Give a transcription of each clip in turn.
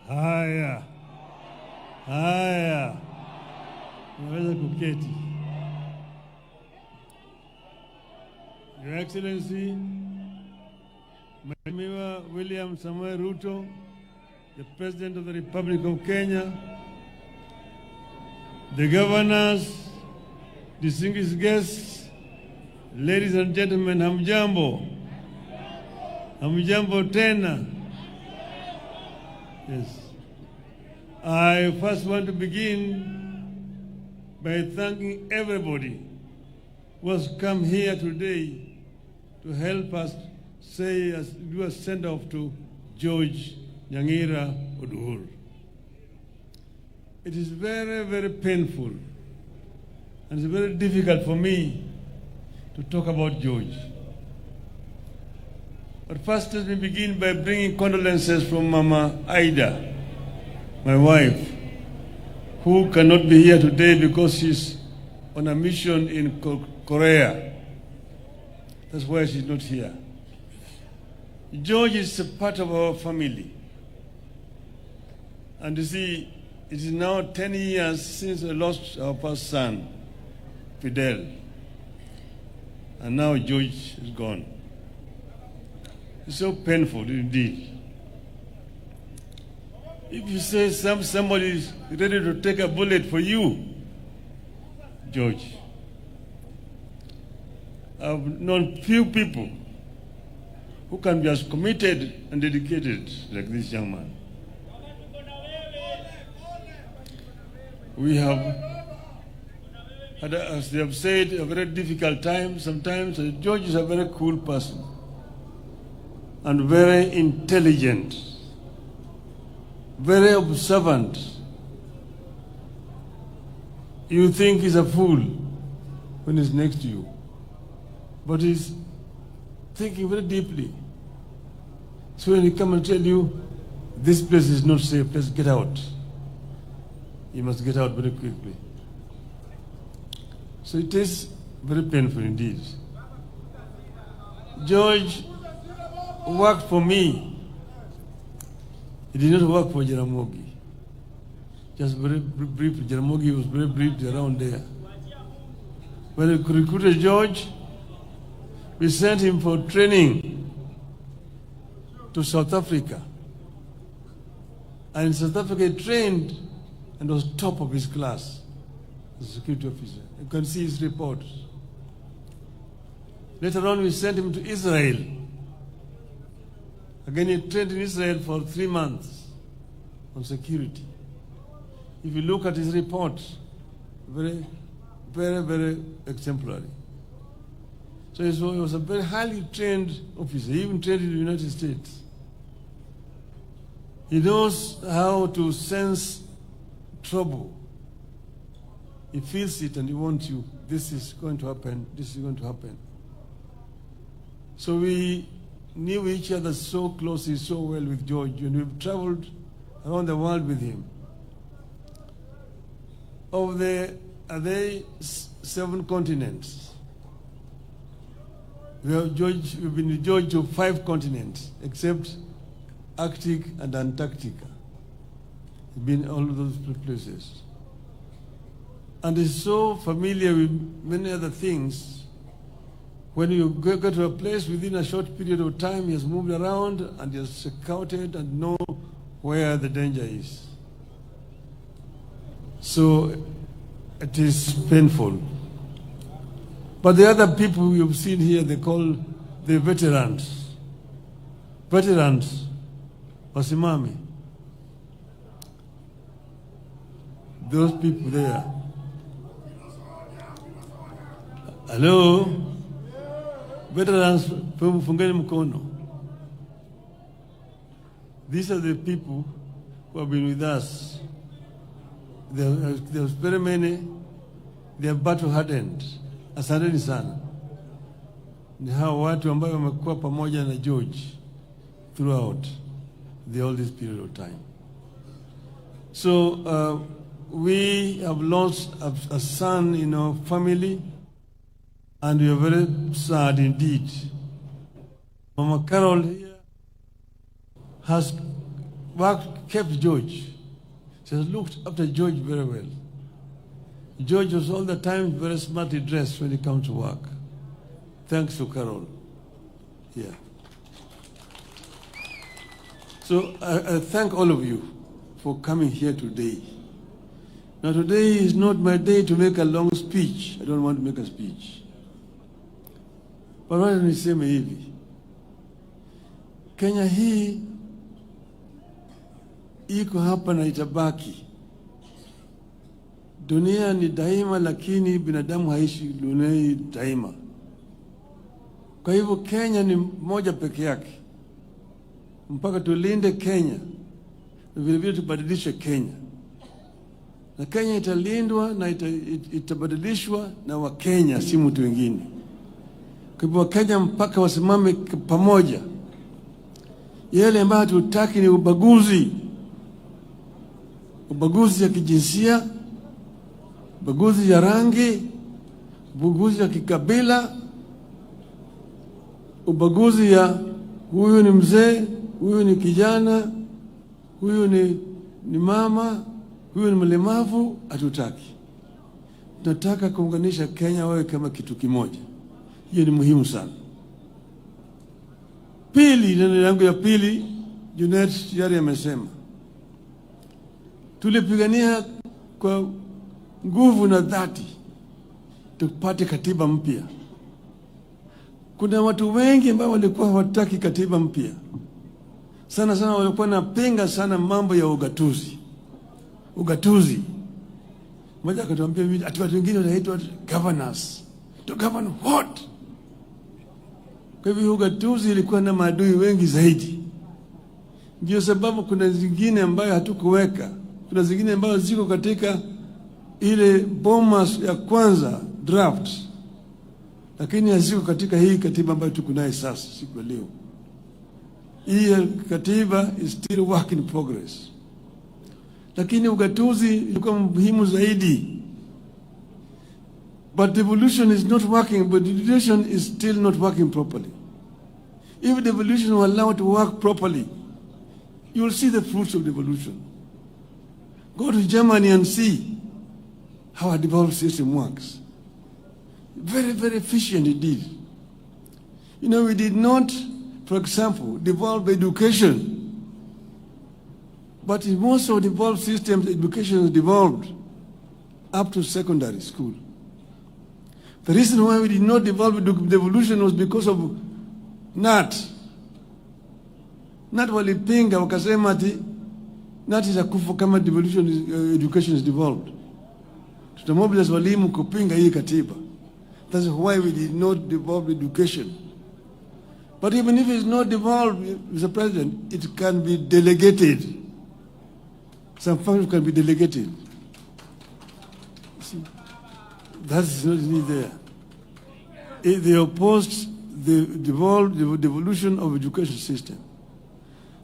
Haya, haya, unaweza kuketi. Your Excellency, Mheshimiwa William Samoei Ruto, the President of the Republic of Kenya, the governors, distinguished guests, ladies and gentlemen, hamjambo. Hamjambo tena. Yes. I first want to begin by thanking everybody who has come here today to help us do a send-off to George Nyangira Oduor. It is very, very painful and it's very difficult for me to talk about George. But first, let me begin by bringing condolences from Mama Aida, my wife, who cannot be here today because she's on a mission in Korea. That's why she's not here. George is a part of our family. And you see, it is now 10 years since we lost our first son, Fidel. And now George is gone. It's so painful indeed. If you say somebody is ready to take a bullet for you, George. I've known few people who can be as committed and dedicated like this young man. We have had, as they have said, a very difficult time sometimes. George is a very cool person and very intelligent, very observant. You think he's a fool when he's next to you, but he's thinking very deeply. So when he comes and tell you, this place is not safe, let's get out, you must get out very quickly. So it is very painful indeed. George worked for me. He did not work for Jaramogi. Just very briefly, Jaramogi was very briefly around there. When we recruited George, we sent him for training to South Africa. And in South Africa, he trained and was top of his class as a security officer. You can see his reports. Later on, we sent him to Israel. Again, he trained in Israel for 3 months on security. If you look at his reports, very, very, very exemplary. So he was a very highly trained officer. He even trained in the United States. He knows how to sense trouble. He feels it and he wants you. This is going to happen. This is going to happen. So we knew each other so closely, so well with George, and we've traveled around the world with him. Are they 7 continents? We've been with George to 5 continents, except Arctic and Antarctica. He's been all of those places. And he's so familiar with many other things. When you go to a place within a short period of time, he has moved around and he has scouted and know where the danger is. So it is painful. But the other people you've seen here, they call the veterans. Veterans, wasimami. Those people there. Hello? Veterans, fungeni mkono. These are the people who have been with us. There's very many. They are battle hardened. Asanteni sana. Ni hao watu ambao wamekuwa pamoja na George throughout all this period of time. So we have lost a son in our family. And we are very sad indeed. Mama Carol here has work kept George. She has looked after George very well. George was all the time very smartly dressed when he comes to work. Thanks to Carol. Yeah. So I thank all of you for coming here today. Now today is not my day to make a long speech. I don't want to make a speech. But wacha niseme hivi. Kenya hii iko hapa na itabaki. Dunia ni daima, lakini binadamu haishi dunia daima. Kwa hivyo Kenya ni moja peke yake. Mpaka tulinde Kenya, na vile vile tubadilishe Kenya. Na Kenya italindwa na itabadilishwa na Wakenya, si mtu wengine. Kwa hivyo Wakenya mpaka wasimame pamoja. Yale ambayo hatutaki ni ubaguzi. Ubaguzi ya kijinsia, ubaguzi ya rangi, ubaguzi ya kikabila, ubaguzi ya huyu ni mzee, huyu ni kijana, huyu ni mama, huyu ni mlemavu, hatutaki. Tunataka kuunganisha Kenya wawe kama kitu kimoja. Hiyo ni muhimu sana. Pili, neno yangu ya pili, Junet yari amesema. Tulipigania kwa nguvu na dhati tupate katiba mpya. Kuna watu wengi ambao walikuwa hawataki katiba mpya. Sana sana walikuwa napinga sana mambo ya ugatuzi. Ugatuzi. Mmoja akatuambia ati watu wengine wanaitwa governors. To govern what? Kwa hivyo ugatuzi ilikuwa na maadui wengi zaidi. Ndio sababu kuna zingine ambayo hatukuweka. Kuna zingine ambazo ziko katika ile bomas ya kwanza draft. Lakini haziko katika hii katiba ambayo tuko nayo sasa siku leo. Hii katiba is still work in progress. Lakini ugatuzi ilikuwa muhimu zaidi. But devolution is not working, but devolution is still not working properly. If devolution were allowed to work properly, you will see the fruits of devolution. Go to Germany and see how a devolved system works. Very, very efficient indeed. You know, we did not, for example, devolve education. But in most of devolved systems, education is devolved up to secondary school. The reason why we did not devolve devolution was because of NAT. NAT walipinga wakasema ati NAT itakufa kama devolution education is devolved. Tutamobilize walimu kupinga hii katiba. That's why we did not devolve education. But even if it's not devolved, Mr. President, it can be delegated. Some functions can be delegated. See, that's not really there. They opposed the devolution of education system.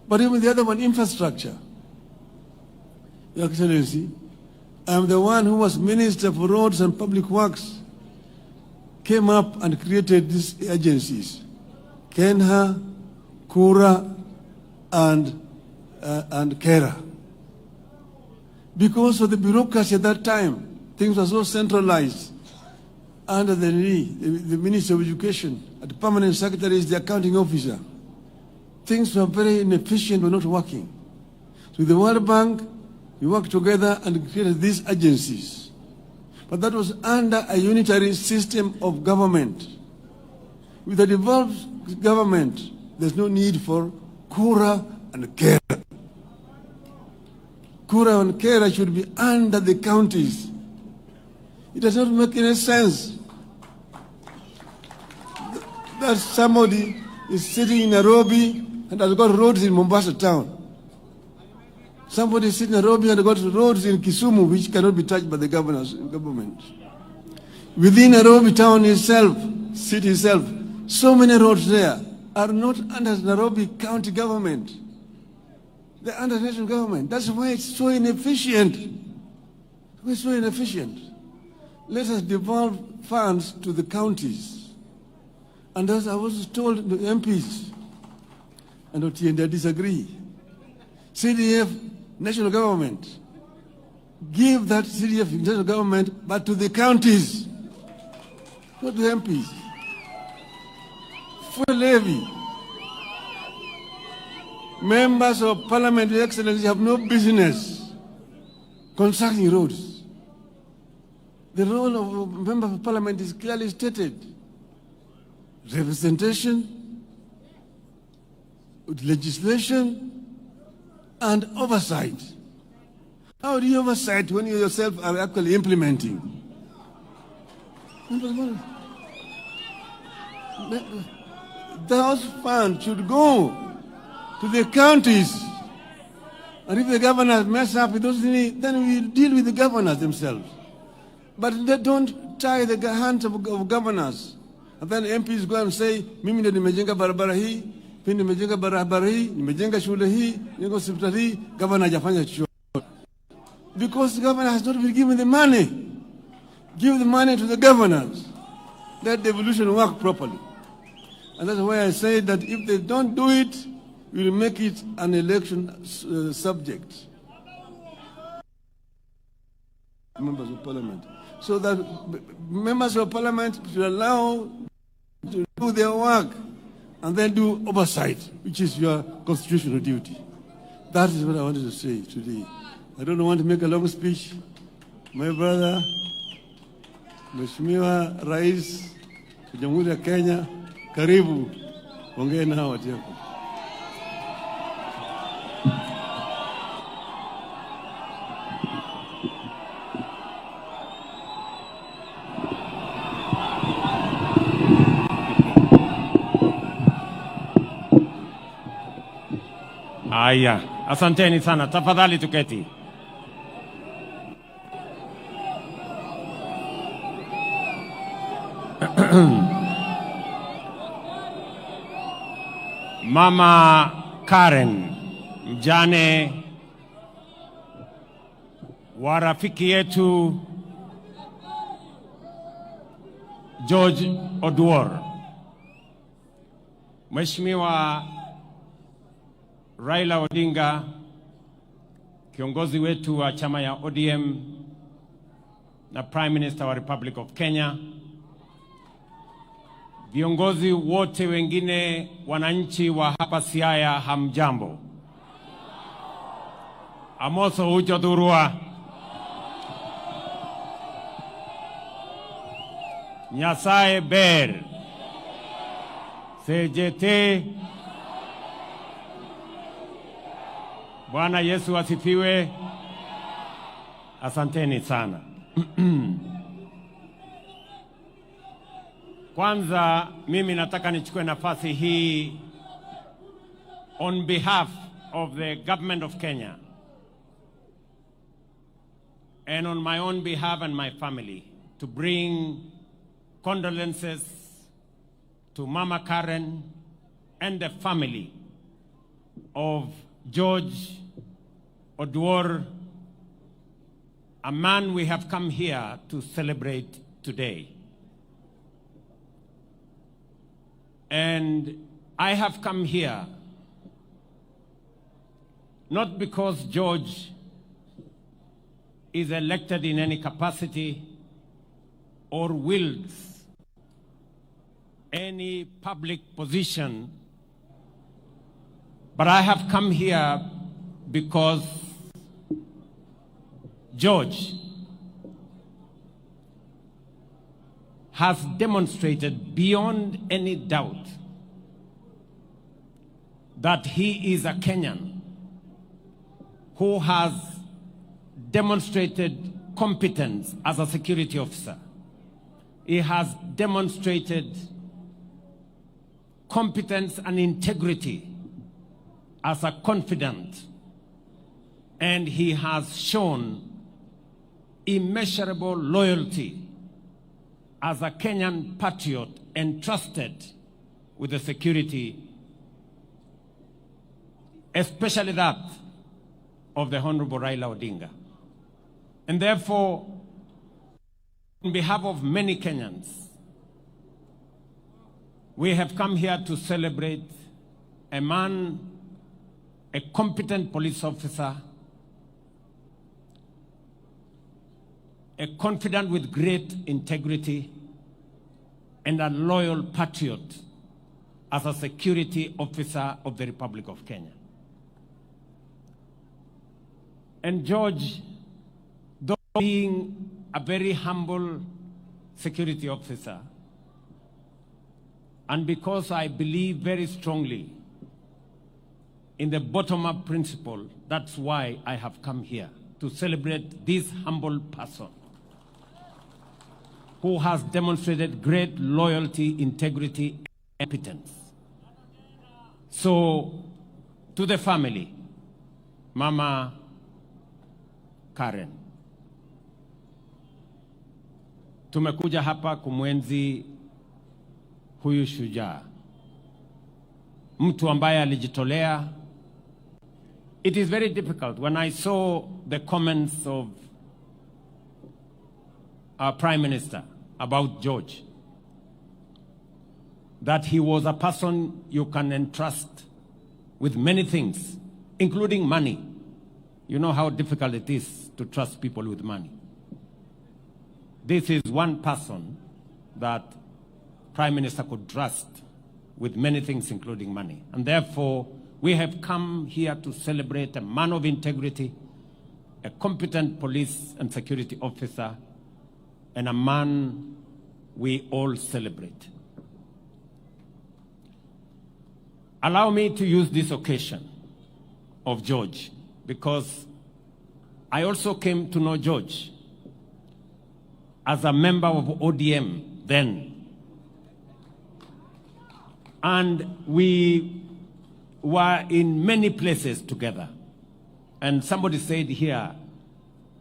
But even the other one, infrastructure. Your Excellency, I'm the one who was Minister for Roads and Public Works, came up and created these agencies, Kenha, Kura, and Kera. Because of the bureaucracy at that time, things were so centralized under the Minister of Education, the permanent secretary is the accounting officer. Things were very inefficient, were not working. So with the World Bank, we worked together and created these agencies. But that was under a unitary system of government. With a devolved government, there's no need for Kura and Kera. Kura and Kera should be under the counties. It does not make any sense that somebody is sitting in Nairobi and has got roads in Mombasa town. Somebody is sitting in Nairobi and has got roads in Kisumu which cannot be touched by the government. Within Nairobi town itself, city itself, so many roads there are not under Nairobi county government. They're under national government. That's why it's so inefficient. It's so inefficient. Let us devolve funds to the counties. And as I was told the MPs, and I disagree. CDF national government. Give that CDF national government, but to the counties, not to MPs. Fuel levy. Members of Parliament, Your Excellency, have no business constructing roads. The role of a member of Parliament is clearly stated. Representation, legislation, and oversight. How do you oversight when you yourself are actually implementing? Those funds should go to the counties. And if the governors mess up with those things, then we deal with the governors themselves. But they don't tie the hands of governors. And then MPs go and say, mimi ndio nimejenga barabara hii, pia nimejenga barabara hii, nimejenga shule hii, nimejenga hospitali hii, governor hajafanya chochote. Because the governor has not been given the money. Give the money to the governors. Let devolution work properly. And that's why I say that if they don't do it, we will make it an election subject. Members of Parliament. So that members of Parliament should allow to do their work and then do oversight, which is your constitutional duty. That is what I wanted to say today. I don't want to make a long speech. My brother, Mheshimiwa Rais wa Jamhuri ya Kenya, karibu, ongea na watu wako. Aya, asanteni sana. Tafadhali tuketi. Mama Karen, mjane wa rafiki yetu George Oduor, Mheshimiwa Raila Odinga, kiongozi wetu wa chama ya ODM na Prime Minister wa Republic of Kenya, viongozi wote wengine, wananchi wa hapa Siaya, hamjambo. Amoso uchodurua. Nyasaye ber. Sejete. Bwana Yesu asifiwe. Asanteni sana. Kwanza mimi nataka nichukue nafasi hii on behalf of the government of Kenya and on my own behalf and my family to bring condolences to Mama Karen and the family of George Oduor, a man we have come here to celebrate today. And I have come here not because George is elected in any capacity or wields any public position, but I have come here because George has demonstrated beyond any doubt that he is a Kenyan who has demonstrated competence as a security officer. He has demonstrated competence and integrity as a confidant, and he has shown immeasurable loyalty as a Kenyan patriot entrusted with the security, especially that of the Honorable Raila Odinga. And therefore, on behalf of many Kenyans, we have come here to celebrate a man a competent police officer, a confidant with great integrity, and a loyal patriot as a security officer of the Republic of Kenya. And George, though being a very humble security officer, and because I believe very strongly in the bottom-up principle, that's why I have come here, to celebrate this humble person who has demonstrated great loyalty, integrity, and competence. So, to the family, Mama Karen, tumekuja hapa kumwenzi huyu shujaa, mtu ambaye alijitolea. It is very difficult when I saw the comments of our Prime Minister about George, that he was a person you can entrust with many things, including money. You know how difficult it is to trust people with money. This is one person that Prime Minister could trust with many things, including money. And therefore, we have come here to celebrate a man of integrity, a competent police and security officer, and a man we all celebrate. Allow me to use this occasion of George, because I also came to know George as a member of ODM then. And we were in many places together. And somebody said here,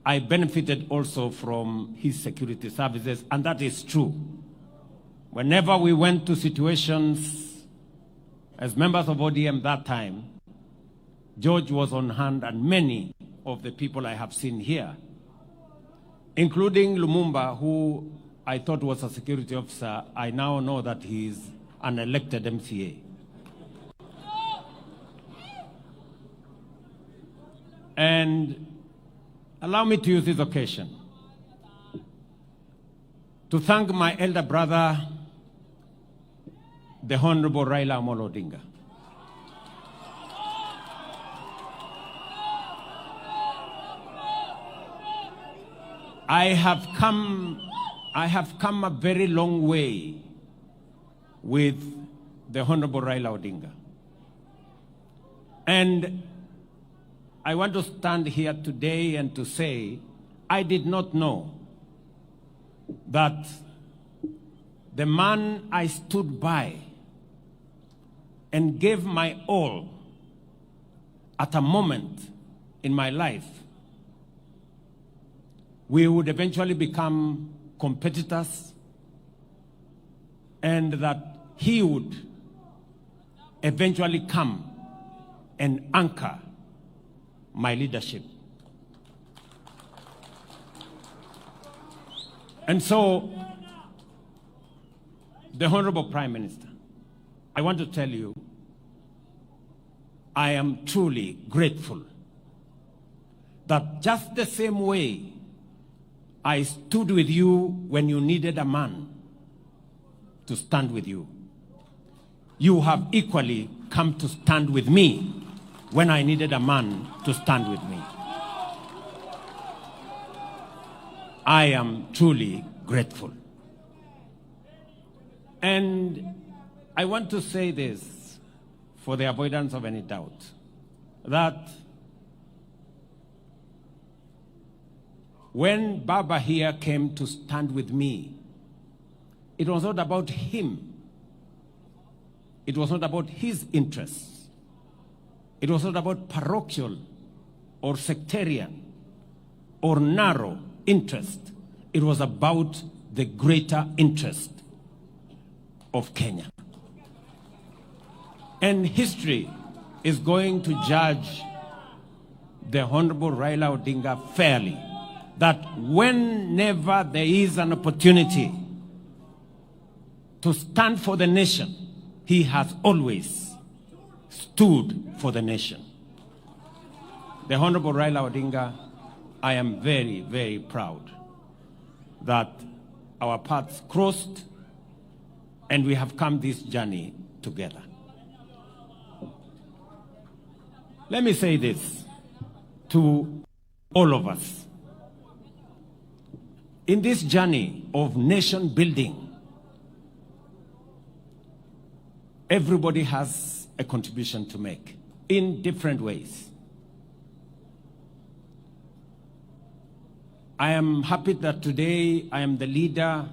I benefited also from his security services, and that is true. Whenever we went to situations as members of ODM that time, George was on hand, and many of the people I have seen here, including Lumumba, who I thought was a security officer, I now know that he is an elected MCA. And allow me to use this occasion to thank my elder brother, the Honorable Raila'S Odinga. I have come a very long way with the Honorable Raila'S Odinga. And I want to stand here today and to say, I did not know that the man I stood by and gave my all at a moment in my life, we would eventually become competitors, and that he would eventually come and anchor my leadership. And so, the Honorable Prime Minister, I want to tell you, I am truly grateful that just the same way I stood with you when you needed a man to stand with you, you have equally come to stand with me when I needed a man to stand with me. I am truly grateful. And I want to say this for the avoidance of any doubt, that when Baba here came to stand with me, it was not about him. It was not about his interests. It was not about parochial or sectarian or narrow interest. It was about the greater interest of Kenya. And history is going to judge the Honorable Raila'S Odinga fairly, that whenever there is an opportunity to stand for the nation, he has always stood for the nation. the Honorable Raila Odinga, I am very, very proud that our paths crossed and we have come this journey together. Let me say this to all of us. In this journey of nation building, everybody has a contribution to make in different ways. I am happy that today I am the leader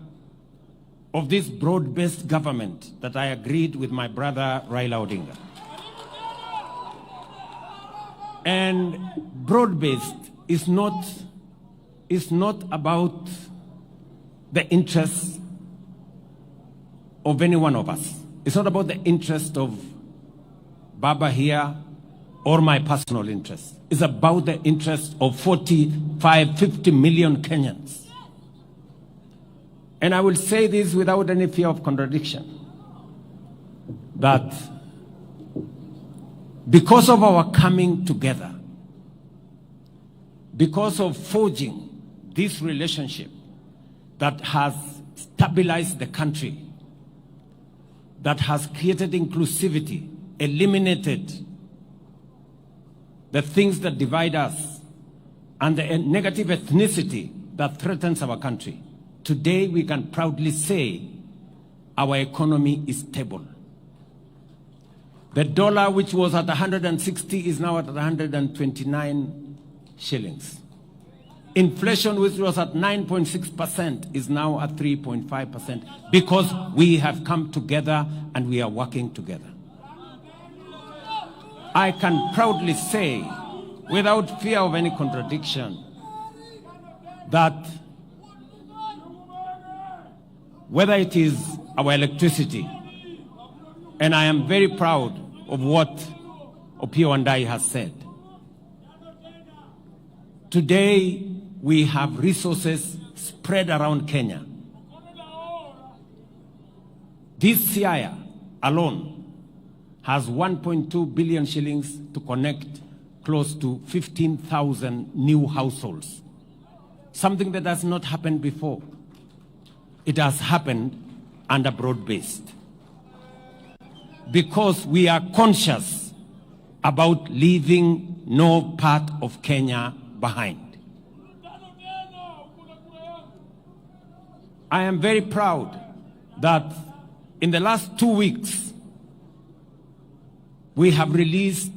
of this broad-based government that I agreed with my brother Raila Odinga. And broad-based is not about the interests of any one of us. It's not about the interest of Baba here or my personal interest. It's about the interest of 45, 50 million Kenyans. And I will say this without any fear of contradiction, that because of our coming together, because of forging this relationship that has stabilized the country, that has created inclusivity, eliminated the things that divide us, and the negative ethnicity that threatens our country. Today, we can proudly say our economy is stable. The dollar, which was at 160, is now at 129 shillings. Inflation, which was at 9.6%, is now at 3.5% because we have come together and we are working together. I can proudly say, without fear of any contradiction, that whether it is our electricity, and I am very proud of what Opiyo Wandayi has said. Today, we have resources spread around Kenya. This Siaya alone has 1.2 billion shillings to connect close to 15,000 new households. Something that has not happened before. It has happened under broad-based. Because we are conscious about leaving no part of Kenya behind. I am very proud that in the last 2 weeks, we have released,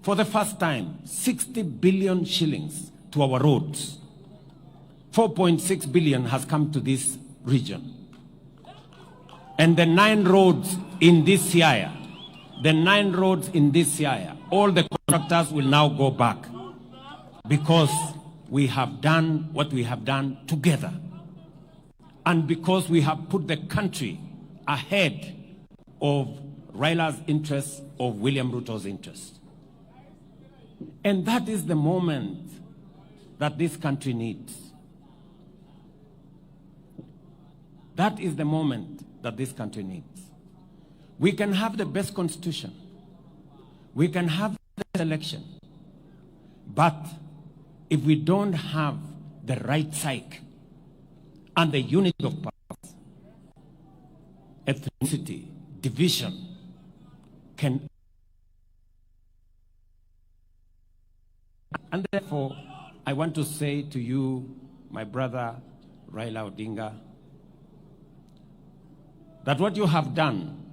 for the first time, 60 billion shillings to our roads. 4.6 billion has come to this region. And the 9 roads in this Siaya, all the contractors will now go back because we have done what we have done together. And because we have put the country ahead of Raila'S interests, of William Ruto's interests. And that is the moment that this country needs. That is the moment that this country needs. We can have the best constitution. We can have the best election. But if we don't have the right psyche and the unity of purpose, ethnicity, division can. And therefore, I want to say to you, my brother Raila Odinga, that what you have done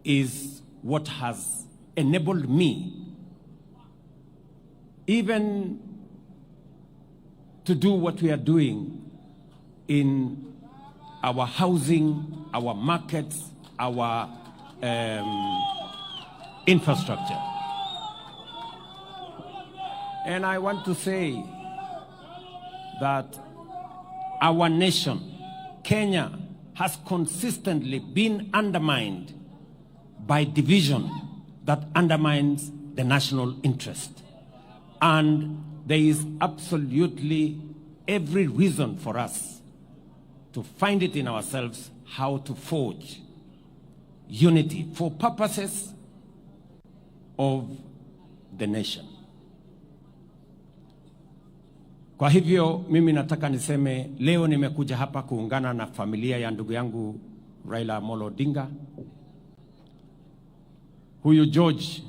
is what has enabled me even to do what we are doing in our housing, our markets, our infrastructure. And I want to say that our nation, Kenya, has consistently been undermined by division that undermines the national interest. And there is absolutely every reason for us to find it in ourselves how to forge unity for purposes of the nation. Kwa hivyo mimi nataka niseme leo nimekuja hapa kuungana na familia ya ndugu yangu Raila Amolo Odinga. Huyu George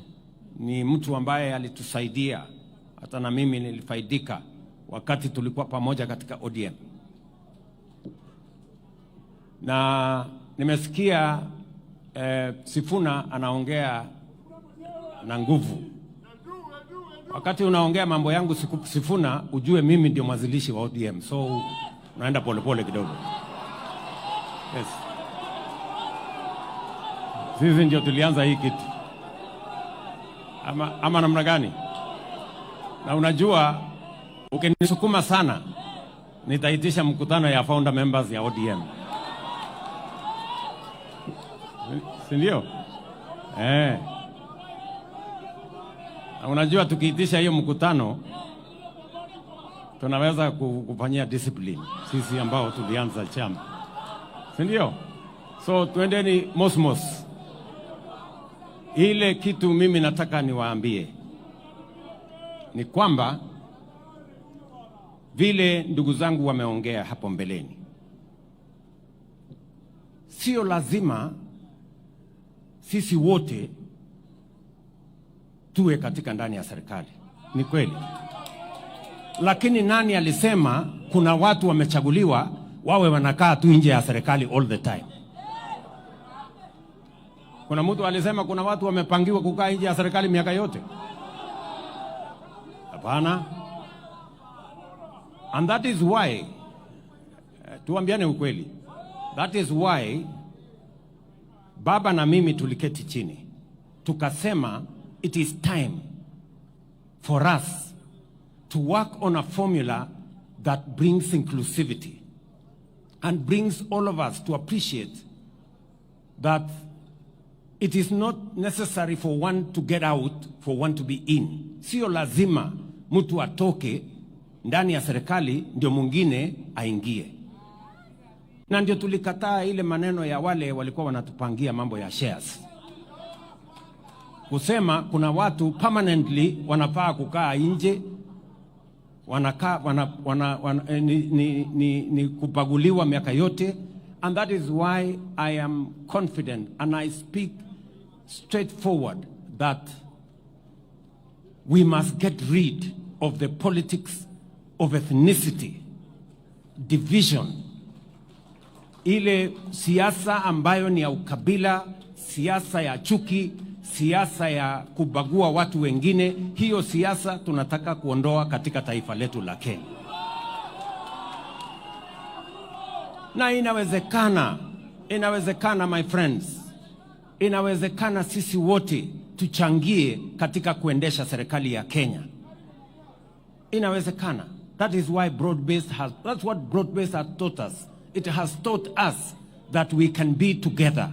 ni mtu ambaye alitusaidia, hata na mimi nilifaidika wakati tulikuwa pamoja katika ODM. Na nimesikia Sifuna anaongea na nguvu. Wakati unaongea mambo yangu Sifuna, ujue mimi ndio mwanzilishi wa ODM. So unaenda polepole kidogo. Yes. Sisi ndio tulianza hii kitu. Ama namna gani? Na unajua ukinisukuma sana nitaitisha mkutano ya founder members ya ODM. Si ndio? Na unajua tukiitisha hiyo mkutano tunaweza kufanyia discipline sisi ambao tulianza chama. Si ndio? So tuendeni mosmos. Ile kitu mimi nataka niwaambie ni kwamba vile ndugu zangu wameongea hapo mbeleni, sio lazima sisi wote tuwe katika ndani ya serikali. Ni kweli. Lakini nani alisema kuna watu wamechaguliwa wawe wanakaa tu nje ya serikali all the time? Kuna mtu alisema kuna watu wamepangiwa kukaa nje ya serikali miaka yote? Hapana. And that is why, tuambiane ukweli, that is why baba na mimi tuliketi chini tukasema it is time for us to work on a formula that brings inclusivity and brings all of us to appreciate that it is not necessary for one to get out for one to be in. Sio lazima mtu atoke ndani ya serikali ndio mwingine aingie. Na ndio tulikataa ile maneno ya wale walikuwa wanatupangia mambo ya shares. Kusema kuna watu permanently wanafaa kukaa nje, ni kupaguliwa miaka yote. And that is why I am confident and I speak straightforward that we must get rid of the politics of ethnicity, division, ile siasa ambayo ni ya ukabila, siasa ya chuki, siasa ya kubagua watu wengine. Hiyo siasa tunataka kuondoa katika taifa letu la Kenya. Na inawezekana my friends, inawezekana sisi wote tuchangie katika kuendesha serikali ya Kenya. Inawezekana. That is why that's what broad-based has taught us. It has taught us that we can be together,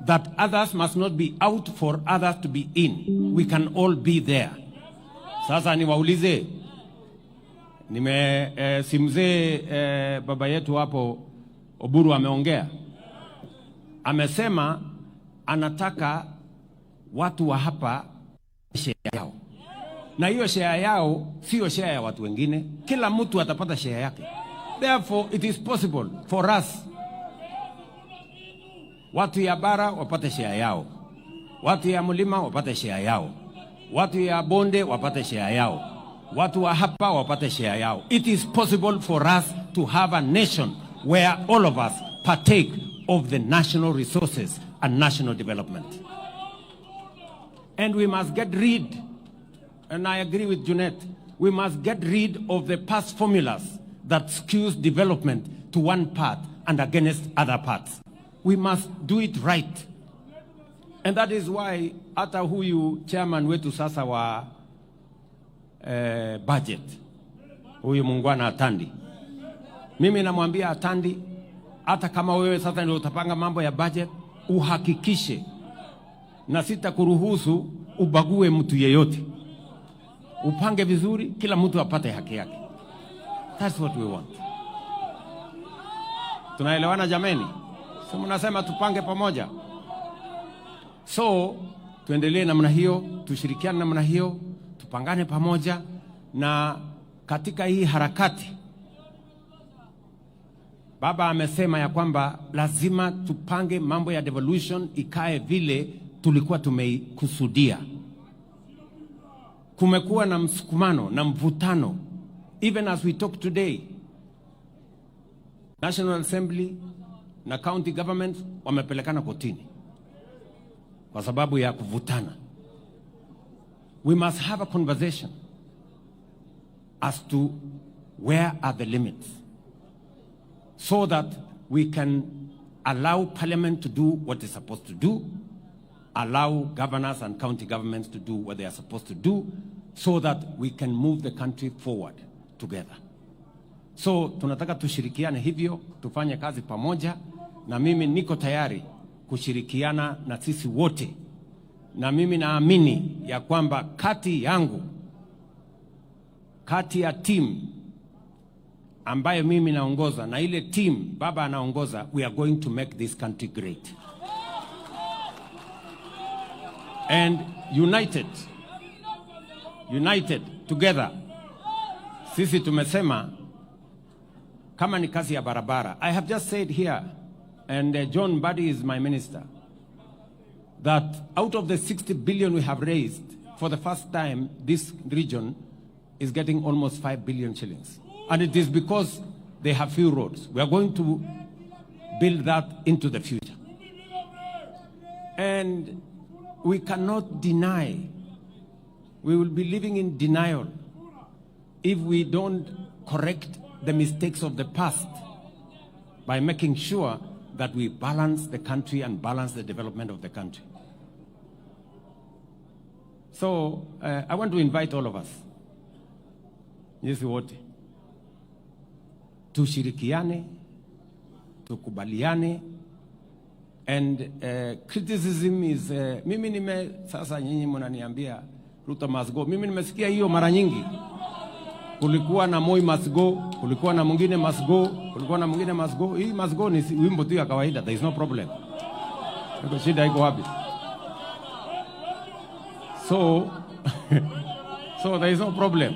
that others must not be out for others to be in. We can all be there. Sasa niwaulize, simzee baba yetu hapo Oburu ameongea. Amesema anataka watu wa hapa share yao. Na hiyo share yao sio share ya watu wengine. Kila mtu atapata share yake. Therefore it is possible for us, watu ya bara wapate share yao, watu ya mlima wapate share yao, watu ya bonde wapate share yao, watu wa hapa wapate share yao. It is possible for us to have a nation where all of us partake of the national resources and national development. And we must get rid, and I agree with Junet, we must get rid of the past formulas that skews development to one part and against other parts. We must do it right. And that is why hata huyu chairman wetu sasa wa budget, huyu mungwana Atandi, mimi namwambia Atandi, hata kama wewe sasa ndio utapanga mambo ya budget, uhakikishe na sitakuruhusu ubague mtu yeyote. Upange vizuri, kila mtu apate haki yake. That's what we want. Tunaelewana jameni? So mnasema tupange pamoja. So tuendelee namna hiyo, tushirikiane namna hiyo, tupangane pamoja, na katika hii harakati, baba amesema ya kwamba lazima tupange mambo ya devolution ikae vile tulikuwa tumeikusudia. Kumekuwa na msukumano na mvutano. Even as we talk today, National Assembly na county government wamepelekana kotini kwa sababu ya kuvutana. We must have a conversation as to where are the limits, so that we can allow Parliament to do what it's supposed to do, allow governors and county governments to do what they are supposed to do, so that we can move the country forward together. So tunataka tushirikiane hivyo, tufanye kazi pamoja, na mimi niko tayari kushirikiana na sisi wote, na mimi naamini ya kwamba kati yangu, kati ya team ambayo mimi naongoza na ile team baba anaongoza, we are going to make this country great. And united together, sisi tumesema kama ni kazi ya barabara. I have just said here, and John Mbadi is my minister, that out of the 60 billion we have raised, for the first time this region is getting almost 5 billion shillings. And it is because they have few roads. We are going to build that into the future. And we cannot deny, we will be living in denial if we don't correct the mistakes of the past by making sure that we balance the country and balance the development of the country. So I want to invite all of us, yes, wote, tushirikiane, tukubaliane, and criticism is mimi sasa nyinyi mnaniambia Ruto must go. Mimi nimesikia hiyo mara nyingi. Kulikuwa na Moi must go, kulikuwa na mwingine must go, kulikuwa na mwingine must go. Hii must go ni wimbo tu ya kawaida, there is no problem. Ndio shida iko wapi? So there is no problem.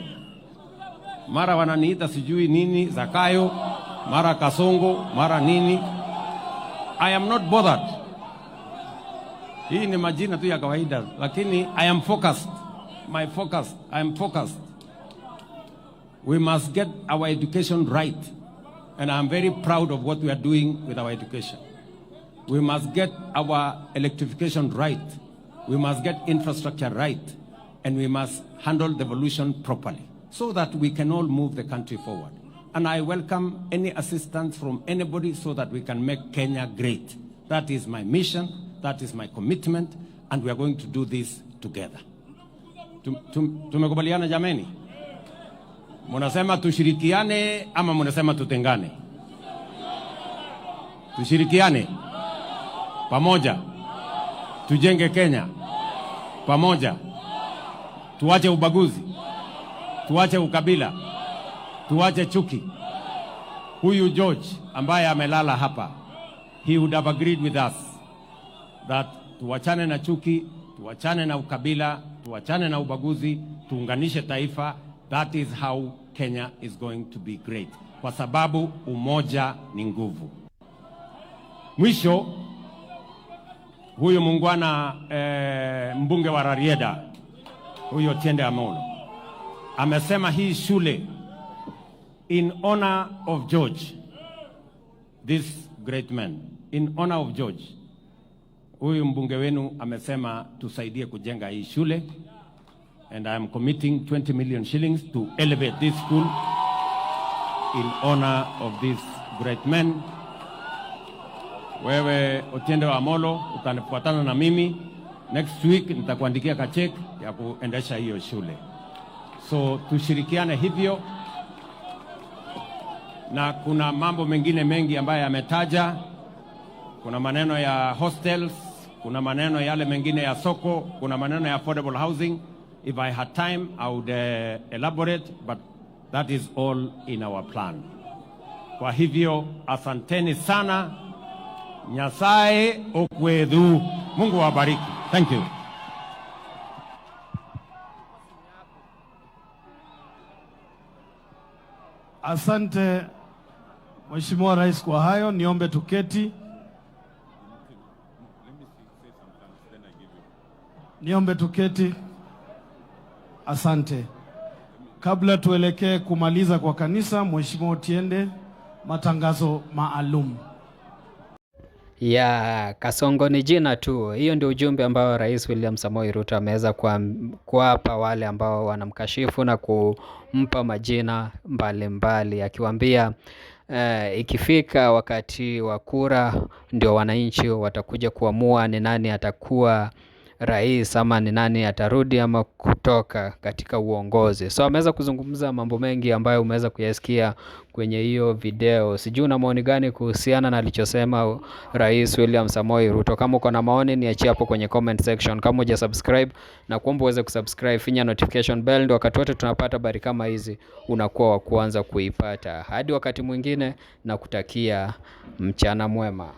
Mara wananiita sijui nini Zakayo, mara Kasongo, mara nini. I am not bothered. Hii ni majina tu ya kawaida, lakini I am focused. I am focused. We must get our education right, and I am very proud of what we are doing with our education. We must get our electrification right. We must get infrastructure right, and we must handle devolution properly so that we can all move the country forward. And I welcome any assistance from anybody so that we can make Kenya great. That is my mission, that is my commitment, and we are going to do this together. Tumekubaliana jameni? Munasema tushirikiane ama munasema tutengane? Tushirikiane pamoja, tujenge Kenya pamoja, tuache ubaguzi, tuache ukabila, tuache chuki. Huyu George ambaye amelala hapa, he would have agreed with us that tuachane na chuki, tuachane na ukabila, tuachane na ubaguzi, tuunganishe taifa. That is how Kenya is going to be great. Kwa sababu umoja ni nguvu. Mwisho, huyu mungwana mbunge wa Raila'S, huyo Tiende Amolo, amesema hii shule in honor of George, this great man, in honor of George. Huyu mbunge wenu amesema tusaidie kujenga hii shule, and I am committing 20 million shillings to elevate this school in honor of this great man. Wewe Otiende Amolo utanifuatana na mimi, next week nitakuandikia kachek ya kuendesha hiyo shule. So tushirikiane hivyo, na kuna mambo mengine mengi ambayo ametaja. Kuna maneno ya hostels, kuna maneno yale mengine ya soko, kuna maneno ya affordable housing. If I had time, I would elaborate, but that is all in our plan. Kwa hivyo, asanteni sana. Nyasaye okwedu. Mungu wabariki. Thank you. Asante Mheshimiwa Rais kwa hayo. Niombe tuketi. Niombe tuketi. Asante. Kabla tuelekee kumaliza kwa kanisa, Mheshimiwa Otiende, matangazo maalum. Ya Kasongo ni jina tu. Hiyo ndio ujumbe ambao Rais William Samoei Ruto ameweza kuwapa wale ambao wanamkashifu na kumpa majina mbalimbali, akiwaambia ikifika wakati wa kura ndio wananchi watakuja kuamua ni nani atakuwa rais ama ni nani atarudi ama kutoka katika uongozi. So ameweza kuzungumza mambo mengi ambayo umeweza kuyasikia kwenye hiyo video. Sijui una maoni gani kuhusiana na alichosema Rais William Samoei Ruto? Kama uko na maoni niachie hapo kwenye comment section. Kama hujasubscribe na kuomba uweze kusubscribe, finya notification bell ndio wakati wote tunapata habari kama hizi unakuwa wa kwanza kuipata. Hadi wakati mwingine, na kutakia mchana mwema.